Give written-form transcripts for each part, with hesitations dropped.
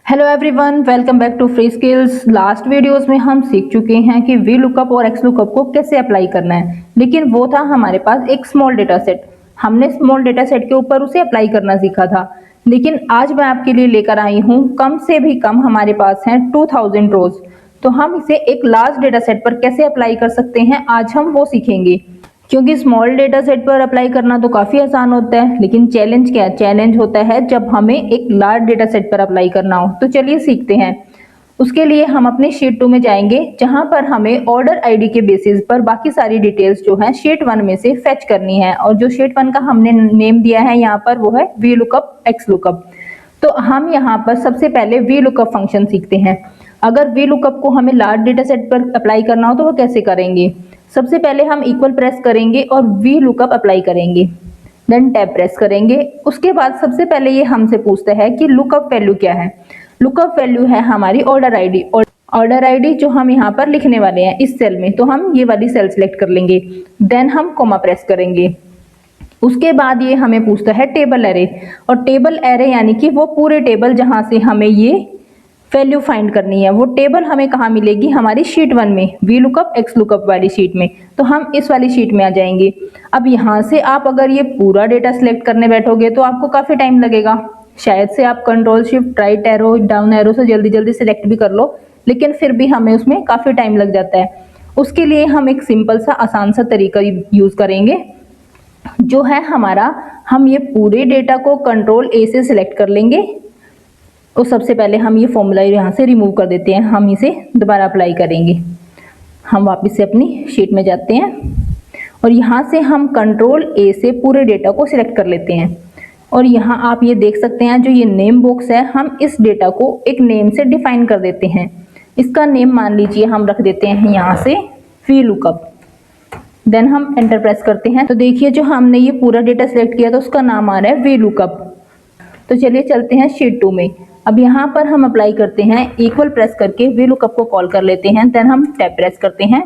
Hello everyone, welcome back to free skills. Last videos में हम सीख चुके हैं कि वी लुकअप और एक्स लुकअप को कैसे अप्लाई करना है, लेकिन वो था हमारे पास एक स्मॉल डेटा सेट। हमने स्मॉल डेटा सेट के ऊपर उसे अप्लाई करना सीखा था, लेकिन आज मैं आपके लिए लेकर आई हूँ कम से भी कम हमारे पास हैं 2000 रोज। तो हम इसे एक लार्ज डेटा सेट पर कैसे अप्लाई कर सकते हैं, आज हम वो सीखेंगे। क्योंकि स्मॉल डेटा सेट पर अप्लाई करना तो काफ़ी आसान होता है, लेकिन चैलेंज क्या है? चैलेंज होता है जब हमें एक लार्ज डेटा सेट पर अप्लाई करना हो। तो चलिए सीखते हैं। उसके लिए हम अपने शीट 2 में जाएंगे, जहां पर हमें ऑर्डर आईडी के बेसिस पर बाकी सारी डिटेल्स जो है शीट 1 में से फेच करनी है। और जो शीट 1 का हमने नेम दिया है यहाँ पर वो है वी लुकअप एक्स लुकअप। तो हम यहाँ पर सबसे पहले वी लुकअप फंक्शन सीखते हैं। अगर वी लुकअप को हमें लार्ज डेटा सेट पर अप्लाई करना हो तो वो कैसे करेंगे? सबसे पहले हम इक्वल प्रेस करेंगे और वी लुकअप अप्लाई करेंगे, देन टैब प्रेस करेंगे। उसके बाद सबसे पहले ये हमसे पूछता है कि लुकअप वैल्यू क्या है। लुकअप वैल्यू है हमारी ऑर्डर आईडी। ऑर्डर आईडी जो हम यहाँ पर लिखने वाले हैं इस सेल में, तो हम ये वाली सेल सिलेक्ट कर लेंगे, देन हम कॉमा प्रेस करेंगे। उसके बाद ये हमें पूछता है टेबल एरे, और टेबल एरे यानी कि वो पूरे टेबल जहां से हमें ये वैल्यू फाइंड करनी है, वो टेबल हमें कहाँ मिलेगी? हमारी शीट 1 में, वी लुकअप एक्स लुकअप वाली शीट में। तो हम इस वाली शीट में आ जाएंगे। अब यहाँ से आप अगर ये पूरा डेटा सिलेक्ट करने बैठोगे तो आपको काफ़ी टाइम लगेगा। शायद से आप control shift right arrow down arrow से जल्दी जल्दी सिलेक्ट भी कर लो, लेकिन फिर भी हमें उसमें काफ़ी टाइम लग जाता है। उसके लिए हम एक सिंपल सा आसान सा तरीका यूज़ करेंगे, जो है हमारा, हम ये पूरे डेटा को कंट्रोल ए से सिलेक्ट कर लेंगे। तो सबसे पहले हम ये फॉर्मूला यहाँ से रिमूव कर देते हैं, हम इसे दोबारा अप्लाई करेंगे। हम वापस से अपनी शीट में जाते हैं और यहाँ से हम कंट्रोल ए से पूरे डेटा को सिलेक्ट कर लेते हैं। और यहाँ आप ये देख सकते हैं जो ये नेम बॉक्स है, हम इस डेटा को एक नेम से डिफाइन कर देते हैं। इसका नेम मान लीजिए हम रख देते हैं यहाँ से वी लुकअप, देन हम एंटर प्रेस करते हैं। तो देखिए जो हमने ये पूरा डेटा सिलेक्ट किया था उसका नाम आ रहा है वी लुकअप। तो चलिए चलते हैं शीट 2 में। अब यहाँ पर हम अप्लाई करते हैं, इक्वल प्रेस करके वी लुकअप को कॉल कर लेते हैं, देन हम टैब प्रेस करते हैं।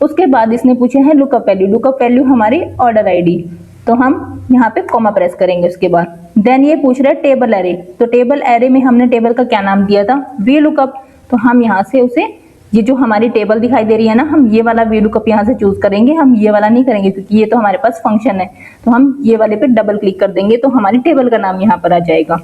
उसके बाद इसने पूछे हैं लुकअप वैल्यू। लुकअप वैल्यू हमारी ऑर्डर आईडी, तो हम यहाँ पे कॉमा प्रेस करेंगे। उसके बाद देन ये पूछ रहा है टेबल एरे। तो टेबल एरे में हमने टेबल का क्या नाम दिया था? V lookup. तो हम यहाँ से उसे, ये जो हमारी टेबल दिखाई दे रही है ना, हम ये वाला वी लुकअप यहाँ से चूज करेंगे। हम ये वाला नहीं करेंगे क्योंकि ये तो हमारे पास फंक्शन है। तो हम ये वाले पे डबल क्लिक कर देंगे तो हमारी टेबल का नाम यहाँ पर आ जाएगा।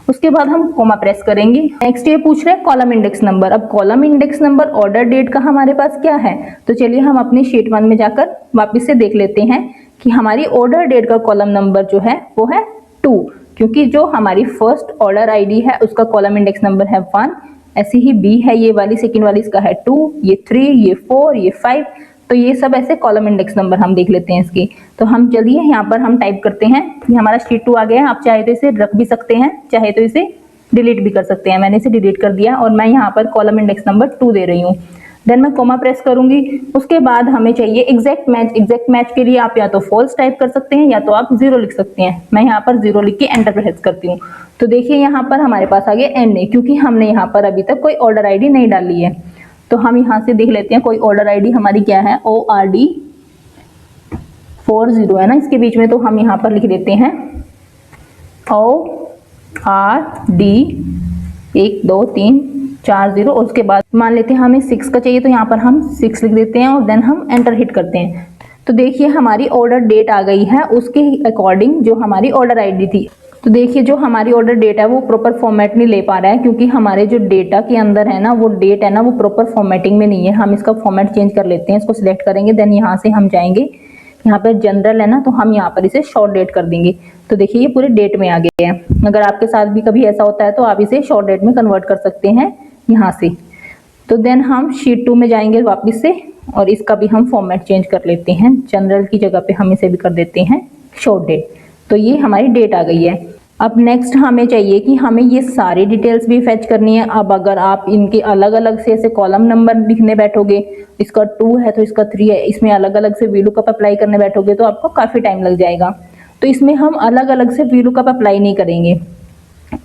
उसके बाद हम कॉमा प्रेस करेंगे। नेक्स्ट ये पूछ रहे हैं कॉलम इंडेक्स नंबर। अब column index number order date का हमारे पास क्या है? तो चलिए हम अपनी शीट 1 में जाकर वापस से देख लेते हैं कि हमारी ऑर्डर डेट का कॉलम नंबर जो है वो है 2, क्योंकि जो हमारी फर्स्ट ऑर्डर आईडी है उसका कॉलम इंडेक्स नंबर है 1। ऐसे ही बी है ये वाली, सेकेंड वाली इसका है 2, ये 3, ये 4, ये 5। तो ये सब ऐसे कॉलम इंडेक्स नंबर हम देख लेते हैं इसकी। तो हम चलिए यहाँ पर हम टाइप करते हैं, ये हमारा शीट 2 आ गया है। आप चाहे तो इसे रख भी सकते हैं, चाहे तो इसे डिलीट भी कर सकते हैं। मैंने इसे डिलीट कर दिया और मैं यहाँ पर कॉलम इंडेक्स नंबर 2 दे रही हूँ। देन मैं कॉमा प्रेस करूंगी। उसके बाद हमें चाहिए एग्जैक्ट मैच। एग्जैक्ट मैच के लिए आप या तो फॉल्स टाइप कर सकते हैं या तो आप 0 लिख सकते हैं। मैं यहाँ पर 0 लिख के एंटर प्रेस करती हूँ। तो देखिए यहाँ पर हमारे पास आ गया NA, क्योंकि हमने यहाँ पर अभी तक कोई ऑर्डर आईडी नहीं डाली है। तो हम यहाँ से देख लेते हैं कोई ऑर्डर आईडी हमारी क्या है, ORD 40 है ना इसके बीच में। तो हम यहाँ पर लिख देते हैं ORD 1 2 3 4 0। और उसके बाद मान लेते हैं हमें 6 का चाहिए, तो यहाँ पर हम 6 लिख देते हैं और देन हम एंटर हिट करते हैं। तो देखिए हमारी ऑर्डर डेट आ गई है, उसके अकॉर्डिंग जो हमारी ऑर्डर आईडी थी। तो देखिए जो हमारी ऑर्डर डेट है वो प्रॉपर फॉर्मेट नहीं ले पा रहा है, क्योंकि हमारे जो डेटा के अंदर है ना, वो डेट है ना, वो प्रॉपर फॉर्मेटिंग में नहीं है। हम इसका फॉर्मेट चेंज कर लेते हैं। इसको सिलेक्ट करेंगे, देन यहाँ से हम जाएंगे, यहाँ पर जनरल है ना, तो हम यहाँ पर इसे शॉर्ट डेट कर देंगे। तो देखिए ये पूरे डेट में आ गए हैं। अगर आपके साथ भी कभी ऐसा होता है तो आप इसे शॉर्ट डेट में कन्वर्ट कर सकते हैं यहाँ से। तो देन हम शीट 2 में जाएंगे वापस से और इसका भी हम फॉर्मेट चेंज कर लेते हैं। जनरल की जगह पे हम इसे भी कर देते हैं शॉर्ट डेट। तो ये हमारी डेट आ गई है। अब नेक्स्ट हमें चाहिए कि हमें ये सारी डिटेल्स भी फेच करनी है। अब अगर आप इनके अलग अलग से ऐसे कॉलम नंबर लिखने बैठोगे, इसका 2 है तो इसका 3 है, इसमें अलग अलग से वी लुकअप अप्लाई करने बैठोगे तो आपको काफ़ी टाइम लग जाएगा। तो इसमें हम अलग अलग से वी लुकअप अप्लाई नहीं करेंगे।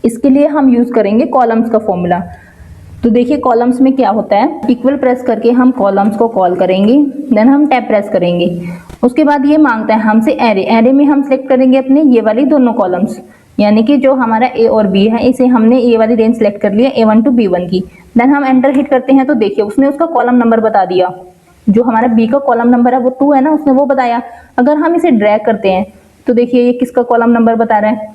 इसके लिए हम यूज़ करेंगे कॉलम्स का फॉर्मूला। तो देखिए कॉलम्स में क्या होता है, इक्वल प्रेस करके हम कॉलम्स को कॉल करेंगे, देन हम टैब प्रेस करेंगे। उसके बाद ये मांगता है हमसे एरे। एरे में हम सिलेक्ट करेंगे अपने ये वाली दोनों कॉलम्स। यानी कि जो हमारा ए और बी है इसे हमने ए वाली रेंज सेलेक्ट कर लिया A1 टू B1 की। देन हम एंटर हिट करते हैं तो देखिए उसने उसका कॉलम नंबर बता दिया, जो हमारा बी का कॉलम नंबर है वो 2 है ना, उसने वो बताया। अगर हम इसे ड्रैग करते हैं तो देखिए ये किसका कॉलम नंबर बता रहा है,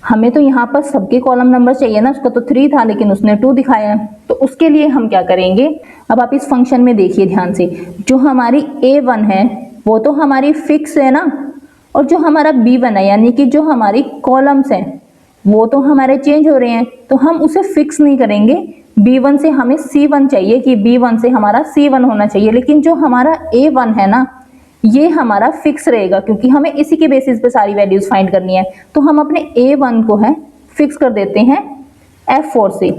हमें तो यहाँ पर सबके कॉलम नंबर चाहिए ना, उसका तो 3 था लेकिन उसने 2 दिखाया है। तो उसके लिए हम क्या करेंगे, अब आप इस फंक्शन में देखिए ध्यान से, जो हमारी A1 है वो तो हमारी फिक्स है ना, और जो हमारा B1 है यानी कि जो हमारी कॉलम्स हैं वो तो हमारे चेंज हो रहे हैं, तो हम उसे फिक्स नहीं करेंगे। B1 से हमें C1 चाहिए कि B1 से हमारा C1 होना चाहिए, लेकिन जो हमारा A1 है ना ये हमारा फिक्स रहेगा, क्योंकि हमें इसी के बेसिस पे सारी वैल्यूज फाइंड करनी है। तो हम अपने A1 को है फिक्स कर देते हैं F4 से।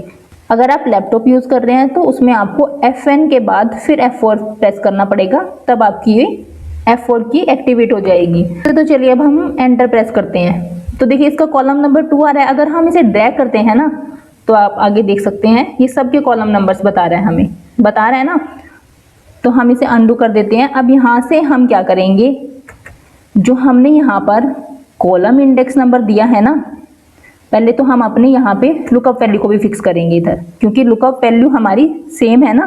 अगर आप लैपटॉप यूज कर रहे हैं तो उसमें आपको F1 के बाद फिर F4 प्रेस करना पड़ेगा, तब आपकी ये F4 की एक्टिवेट हो जाएगी। तो चलिए अब हम एंटर प्रेस करते हैं तो देखिए इसका कॉलम नंबर 2 आ रहा है। अगर हम इसे ड्रैग करते हैं ना तो आप आगे देख सकते हैं ये सबके कॉलम नंबर्स बता रहा है, हमें बता रहा है ना। तो हम इसे अंडू कर देते हैं। अब यहाँ से हम क्या करेंगे, जो हमने यहाँ पर कॉलम इंडेक्स नंबर दिया है ना, पहले तो हम अपने यहाँ पे लुकअप वैल्यू को भी फिक्स करेंगे इधर, क्योंकि लुकअप वैल्यू हमारी सेम है ना,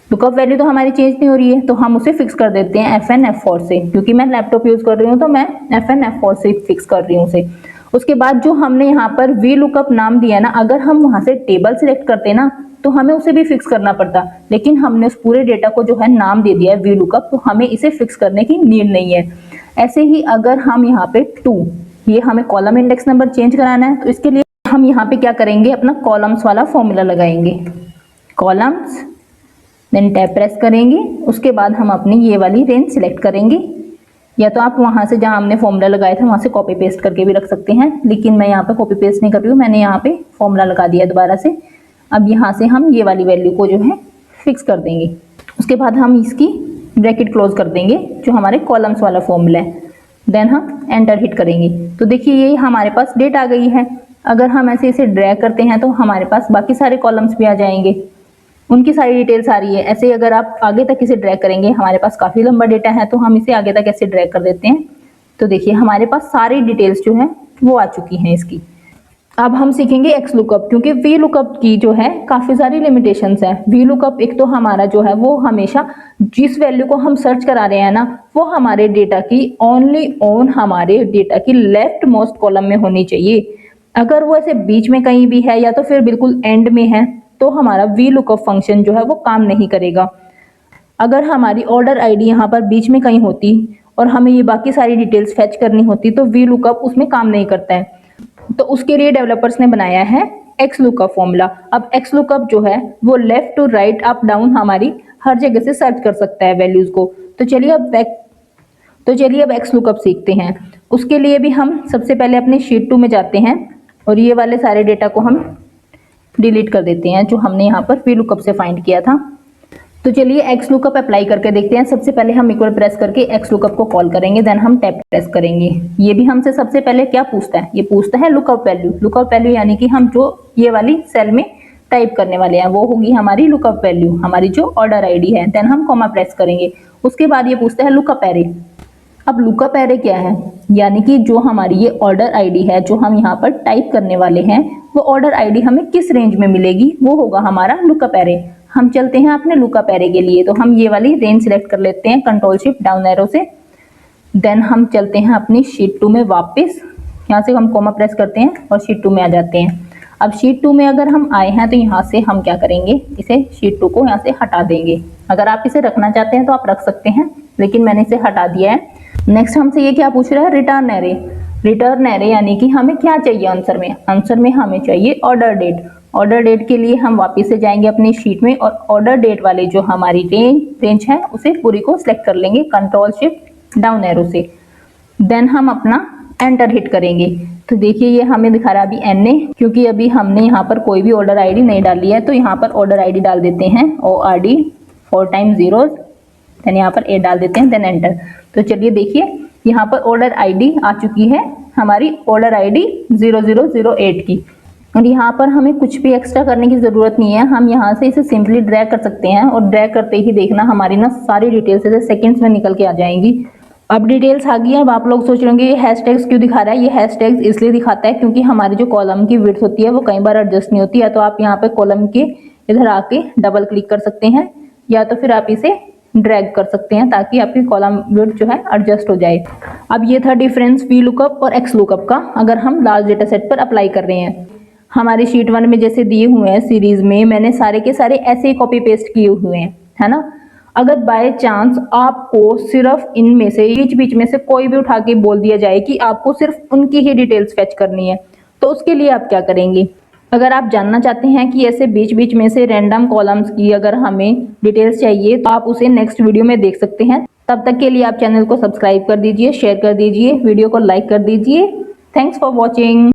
लुकअप वैल्यू तो हमारी चेंज नहीं हो रही है, तो हम उसे फिक्स कर देते हैं FN F4 से। क्योंकि मैं लैपटॉप यूज कर रही हूँ तो मैं FN F4 से फिक्स कर रही हूँ उसे। उसके बाद जो हमने यहाँ पर वी लुकअप नाम दिया ना, अगर हम वहां से टेबल सिलेक्ट करते ना तो हमें उसे भी फिक्स करना पड़ता, लेकिन हमने उस पूरे डेटा को जो है नाम दे दिया है वी लुकअप, तो हमें इसे फिक्स करने की नीड नहीं है। ऐसे ही अगर हम यहाँ पे 2, ये हमें कॉलम इंडेक्स नंबर चेंज कराना है, तो इसके लिए हम यहाँ पे क्या करेंगे, अपना कॉलम्स वाला फॉर्मूला लगाएंगे, कॉलम्स, देन टैब प्रेस करेंगे। उसके बाद हम अपनी ये वाली रेंज सिलेक्ट करेंगे, या तो आप वहां से जहां हमने फॉर्मूला लगाया था वहां से कॉपी पेस्ट करके भी रख सकते हैं, लेकिन मैं यहाँ पे कॉपी पेस्ट नहीं कर रही हूँ, मैंने यहाँ पे फॉर्मूला लगा दिया दोबारा से। अब यहाँ से हम ये वाली वैल्यू को जो है फिक्स कर देंगे। उसके बाद हम इसकी ब्रैकेट क्लोज कर देंगे, जो हमारे कॉलम्स वाला फॉर्मूला है। देन हम एंटर हिट करेंगे तो देखिए ये हमारे पास डेट आ गई है। अगर हम ऐसे इसे ड्रैग करते हैं तो हमारे पास बाकी सारे कॉलम्स भी आ जाएंगे, उनकी सारी डिटेल्स आ रही है। ऐसे ही अगर आप आगे तक इसे ड्रैग करेंगे, हमारे पास काफी लंबा डेटा है तो हम इसे आगे तक ऐसे ड्रैग कर देते हैं, तो देखिए हमारे पास सारी डिटेल्स जो है वो आ चुकी हैं इसकी। अब हम सीखेंगे एक्स लुकअप, क्योंकि वी लुकअप की जो है काफी सारी लिमिटेशंस है। वी लुकअप एक तो हमारा जो है वो हमेशा जिस वैल्यू को हम सर्च करा रहे हैं ना, वो हमारे डेटा की ओनली ऑन हमारे डेटा की लेफ्ट मोस्ट कॉलम में होनी चाहिए। अगर वो ऐसे बीच में कहीं भी है या तो फिर बिल्कुल एंड में है, तो हमारा वी लुकअप फंक्शन जो है वो काम नहीं करेगा। अगर हमारी ऑर्डर आईडी यहाँ पर बीच में कहीं होती और हमें ये बाकी सारी डिटेल्स फेच करनी होती, तो वी लुकअप उसमें काम नहीं करता है। तो उसके लिए डेवलपर्स ने बनाया है एक्स लुकअप फॉर्मूला। अब एक्स लुकअप जो है वो left to right up down हमारी हर जगह से सर्च कर सकता है वैल्यूज को। तो चलिए अब एक्स लुकअप सीखते हैं। उसके लिए भी हम सबसे पहले अपने शीट 2 में जाते हैं और ये वाले सारे डेटा को हम डिलीट कर देते हैं जो हमने यहाँ पर वी लुकअप से फाइंड किया था। तो चलिए एक्स लुकअप अप्लाई करके देखते हैं। सबसे पहले हम इक्वल प्रेस करके एक्स लुकअप को कॉल करेंगे, देन हम टैब प्रेस करेंगे। ये भी हमसे सबसे पहले क्या पूछता है, ये पूछता है लुकअप वैल्यू। लुकअप वैल्यू यानी कि हम जो ये वाली सेल में टाइप करने वाले हैं वो होगी हमारी लुकअप वैल्यू, हमारी जो ऑर्डर आईडी है। देन हम कॉमा प्रेस करेंगे। उसके बाद ये पूछता है लुकअप एरे। अब लुकअप एरे क्या है, यानी कि जो हमारी ये ऑर्डर आईडी है जो हम यहाँ पर टाइप करने वाले हैं, वो ऑर्डर आईडी हमें किस रेंज में मिलेगी, वो होगा हमारा लुकअप एरे। हम चलते हैं अपने लुकअप एरे के लिए, तो हम ये वाली रेंज सिलेक्ट कर लेते हैं कंट्रोल शिफ्ट डाउन एरो से। देन हम चलते हैं अपनी शीट 2 में वापस, यहाँ से हम कॉमा प्रेस करते हैं और शीट 2 में आ जाते हैं। अब शीट 2 में अगर हम आए हैं तो यहाँ से हम क्या करेंगे, इसे शीट 2 को यहाँ से हटा देंगे। अगर आप इसे रखना चाहते हैं तो आप रख सकते हैं, लेकिन मैंने इसे हटा दिया है। नेक्स्ट हमसे ये क्या पूछ रहा है, रिटर्न एरे। रिटर्न एरे यानी कि हमें क्या चाहिए आंसर में, आंसर में हमें चाहिए ऑर्डर डेट। ऑर्डर डेट के लिए हम वापस से जाएंगे अपनी शीट में और ऑर्डर डेट वाले जो हमारी रेंज है उसे पूरी को सिलेक्ट कर लेंगे कंट्रोल शिफ्ट डाउन एरो से। देन हम अपना एंटर हिट करेंगे। तो देखिए ये हमें दिखा रहा है अभी NA, क्योंकि अभी हमने यहाँ पर कोई भी ऑर्डर आईडी नहीं डाली है। तो यहाँ पर ऑर्डर आईडी डाल देते हैं ORD 4 टाइम जीरोज, देन यहाँ पर A डाल देते हैं, देन एंटर। तो चलिए देखिए यहाँ पर ऑर्डर आईडी आ चुकी है हमारी ऑर्डर आईडी 0008 की। और यहाँ पर हमें कुछ भी एक्स्ट्रा करने की जरूरत नहीं है, हम यहाँ से इसे सिंपली ड्रैग कर सकते हैं और ड्रैग करते ही देखना हमारी ना सारी डिटेल्स ऐसे सेकंड्स में निकल के आ जाएंगी। अब डिटेल्स आ गई हैं। अब आप लोग सोच रहे होंगे ये हैशटैग्स क्यों दिखा रहा है। ये हैशटैग्स इसलिए दिखाता है क्योंकि हमारी जो कॉलम की विड्थ होती है वो कई बार एडजस्ट नहीं होती है। तो आप यहाँ पे कॉलम के इधर आके डबल क्लिक कर सकते हैं या तो फिर आप इसे ड्रैग कर सकते हैं ताकि आपकी कॉलम विड्थ जो है एडजस्ट हो जाए। अब ये था डिफरेंस वी लुकअप और एक्स लुकअप का, अगर हम लार्ज डेटा सेट पर अप्लाई कर रहे हैं। हमारी शीट 1 में जैसे दिए हुए हैं सीरीज में, मैंने सारे के सारे ऐसे ही कॉपी पेस्ट किए हुए हैं, है ना। अगर बाय चांस आपको सिर्फ इनमें से बीच बीच में से कोई भी उठा के बोल दिया जाए कि आपको सिर्फ उनकी ही डिटेल्स फेच करनी है, तो उसके लिए आप क्या करेंगे। अगर आप जानना चाहते हैं कि ऐसे बीच बीच में से रैंडम कॉलम्स की अगर हमें डिटेल्स चाहिए तो आप उसे नेक्स्ट वीडियो में देख सकते हैं। तब तक के लिए आप चैनल को सब्सक्राइब कर दीजिए, शेयर कर दीजिए, वीडियो को लाइक कर दीजिए। Thanks for watching.